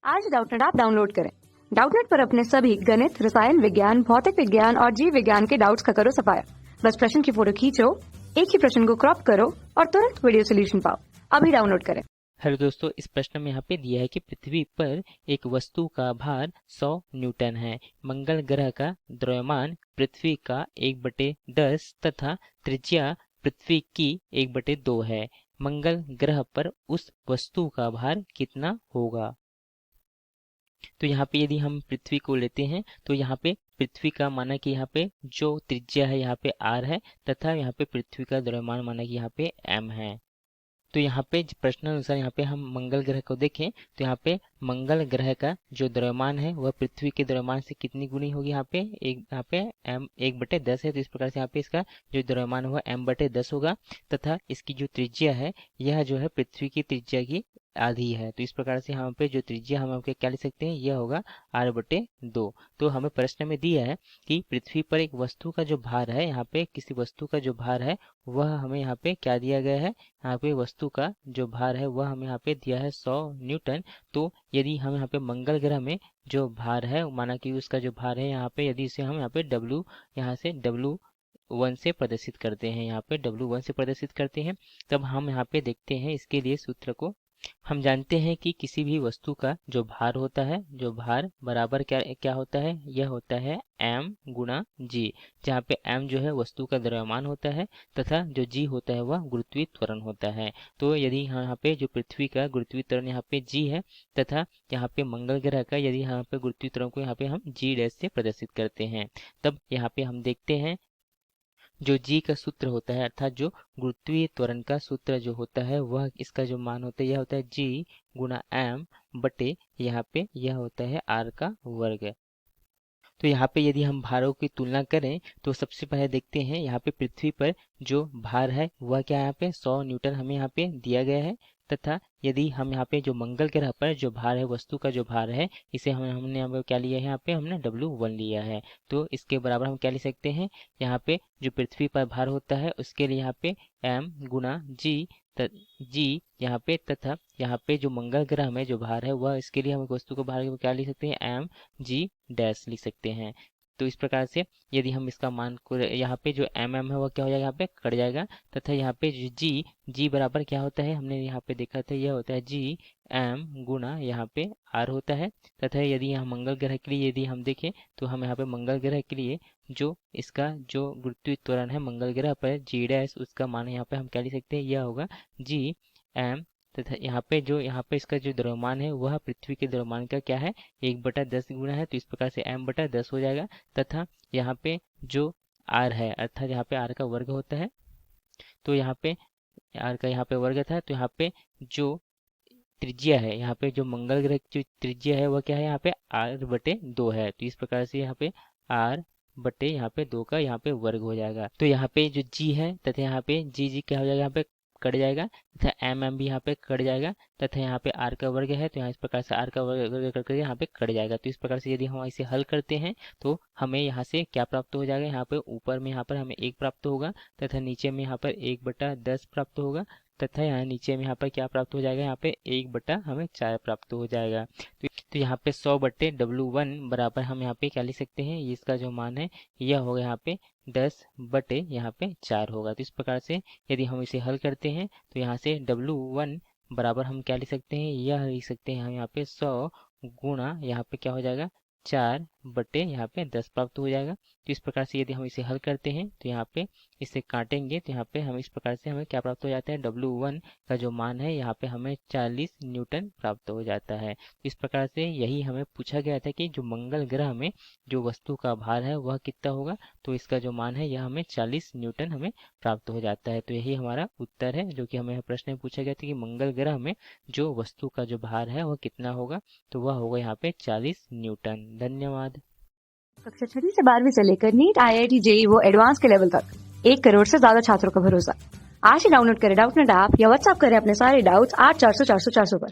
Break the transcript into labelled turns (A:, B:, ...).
A: आज Doubtnut app download करें। Doubtnut पर अपने सभी गणित, रसायन विज्ञान, भौतिक विज्ञान और जीव विज्ञान के डाउट्स का करो सफाया। बस प्रश्न की फोटो खींचो, एक ही प्रश्न को क्रॉप करो और तुरंत वीडियो सोल्यूशन पाओ। अभी डाउनलोड करें।
B: हेलो दोस्तों, इस प्रश्न में यहाँ पे दिया है कि पृथ्वी पर एक वस्तु का भार 100 न्यूटन है। मंगल ग्रह का द्रव्यमान पृथ्वी का 1/10 तथा त्रिज्या पृथ्वी की 1/2 है। मंगल ग्रह पर उस वस्तु का भार कितना होगा? तो यहाँ पे यदि हम पृथ्वी को लेते हैं तो यहाँ पे पृथ्वी का माना कि यहाँ पे जो त्रिज्या है यहाँ पे r है तथा यहाँ पे पृथ्वी का द्रव्यमान माना कि यहाँ पे m है। तो यहाँ पे प्रश्न अनुसार यहाँ पे हम मंगल ग्रह को देखें तो यहाँ पे मंगल ग्रह का जो द्रव्यमान है वह पृथ्वी के द्रव्यमान से कितनी गुनी होगी? यहाँ पे m 1/10 है, तो इस प्रकार से यहाँ पे इसका जो द्रव्यमान हुआ m/10 होगा तथा इसकी जो त्रिज्या है यह जो है पृथ्वी की त्रिज्या की आधी है। तो इस प्रकार से यहाँ पे जो त्रिज्या हम क्या लिख सकते हैं, यह होगा r/2। तो हमें प्रश्न में दिया है कि पृथ्वी पर एक वस्तु का जो भार है, यहाँ पे किसी वस्तु का जो भार है वह हमें यहाँ पे क्या दिया गया है, यहाँ पे वस्तु का जो भार है वह हमें यहाँ पे दिया है 100 न्यूटन। तो यदि हम यहाँ पे मंगल ग्रह में जो भार है माना कि उसका जो भार है यहाँ पे यदि इसे हम यहाँ पे W यहाँ से W1 से प्रदर्शित करते हैं, यहाँ पे W1 से प्रदर्शित करते हैं, तब हम यहाँ पे देखते हैं इसके लिए सूत्र को। हम जानते हैं कि किसी भी वस्तु का जो भार होता है, जो भार बराबर क्या क्या होता है, यह होता है m गुणा g, जहाँ पे m जो है वस्तु का द्रव्यमान होता है तथा जो g होता है वह गुरुत्वीय त्वरण होता है। तो यदि यहाँ पे जो पृथ्वी का गुरुत्वीय त्वरण यहाँ पे g है तथा यहाँ पे मंगल ग्रह का यदि यहाँ पे गुरुत्वीय त्वरण को यहाँ पे हम g' से प्रदर्शित करते हैं, तब यहाँ पे हम देखते हैं जो g का सूत्र होता है अर्थात जो गुरुत्वीय त्वरण का सूत्र जो होता है वह इसका जो मान होता है यह होता है g गुणा m बटे यहाँ पे यह होता है r का वर्ग। तो यहाँ पे यदि हम भारों की तुलना करें तो सबसे पहले देखते हैं यहाँ पे पृथ्वी पर जो भार है वह क्या है, यहाँ पे 100 न्यूटन हमें यहाँ पे दिया गया है तथा यदि हम यहाँ पे जो मंगल ग्रह पर जो भार है, वस्तु का जो भार है, इसे हमने यहाँ पे क्या लिया है, यहाँ पे हमने W1 लिया है। तो इसके बराबर हम क्या लिख सकते हैं, यहाँ पे जो पृथ्वी पर भार होता है उसके लिए यहाँ पे m गुणा g यहाँ पे तथा यहाँ पे जो मंगल ग्रह में जो भार है वह इसके लिए हम वस्तु को भार क्या लिख सकते हैं, mg' लिख सकते हैं। तो इस प्रकार से यदि हम इसका मान को यहाँ पे जो है वह क्या हो जाएगा, यहाँ पे कट जाएगा तथा यहाँ पे जो g बराबर क्या होता है, हमने यहाँ पे देखा था यह होता है g m गुणा यहाँ पे r होता है तथा यदि यहाँ मंगल ग्रह के लिए यदि हम देखें तो हम यहाँ पे मंगल ग्रह के लिए जो इसका जो गुरुत्वीय त्वरण है मंगल ग्रह पर g' उसका मान यहाँ पे हम क्या लिख सकते हैं, यह होगा g m तथा यहाँ पे इसका जो द्रव्यमान है वह पृथ्वी के द्रव्यमान का क्या है, 1/10 गुना है। तो इस प्रकार से m/10 हो जाएगा तथा यहाँ पे जो r है अर्थात यहाँ पे r का वर्ग होता है, तो यहाँ पे r का यहाँ पे वर्ग था, तो यहाँ पे जो त्रिज्या है, यहाँ पे जो मंगल ग्रह की जो त्रिज्या है वह क्या है, यहाँ पे r/2 है। तो इस प्रकार से यहाँ पे r/2 का यहाँ पे वर्ग हो जाएगा। तो यहाँ पे जो g है तथा यहाँ पे g क्या हो जाएगा, यहाँ पे कट जाएगा तथा m भी यहाँ पे कट जाएगा तथा यहाँ पे r का वर्ग है, तो यहाँ इस प्रकार से r का वर्ग करके यहाँ पे कट जाएगा। तो इस प्रकार से यदि हम इसे हल करते हैं तो हमें यहाँ से क्या प्राप्त हो जाएगा, यहाँ पे ऊपर में यहाँ पर हमें 1 प्राप्त होगा तथा नीचे में यहाँ पर 1/10 प्राप्त होगा तथा यहाँ नीचे में यहाँ पर क्या प्राप्त हो जाएगा, यहाँ पे 1/4 प्राप्त हो जाएगा। तो यहाँ पे 100/W1 बराबर हम यहाँ पे क्या लिख सकते हैं, इसका जो मान है यह होगा यहाँ पे 10/4 होगा। तो इस प्रकार से यदि हम इसे हल करते हैं तो यहाँ से W1 बराबर हम क्या लिख सकते हैं, यह लिख सकते हैं हम यहाँ पे 100 गुणा यहाँ पे क्या हो जाएगा 4/10 प्राप्त हो जाएगा। तो इस प्रकार से यदि हम इसे हल करते हैं तो यहाँ पे इसे काटेंगे तो यहाँ पे हम इस प्रकार से हमें क्या प्राप्त हो जाता है, W1 का जो मान है यहाँ पे हमें 40 न्यूटन प्राप्त हो जाता है। इस प्रकार से यही हमें पूछा गया था कि जो मंगल ग्रह में जो वस्तु का भार है वह कितना होगा, तो इसका जो मान है यह हमें 40 न्यूटन हमें प्राप्त हो जाता है। तो यही हमारा उत्तर है जो कि हमें प्रश्न में पूछा गया था कि मंगल ग्रह में जो वस्तु का जो भार है वह कितना होगा, तो वह होगा यहाँ पे 40 न्यूटन। धन्यवाद।
A: कक्षा 6 से 12वीं से लेकर नीट, IIT, JEE वो एडवांस के लेवल तक 1 करोड़ से ज्यादा छात्रों का भरोसा। आज ही डाउनलोड करें डाउटनेट ऐप या व्हाट्सएप करें अपने सारे डाउट्स 8400 400 400 पर।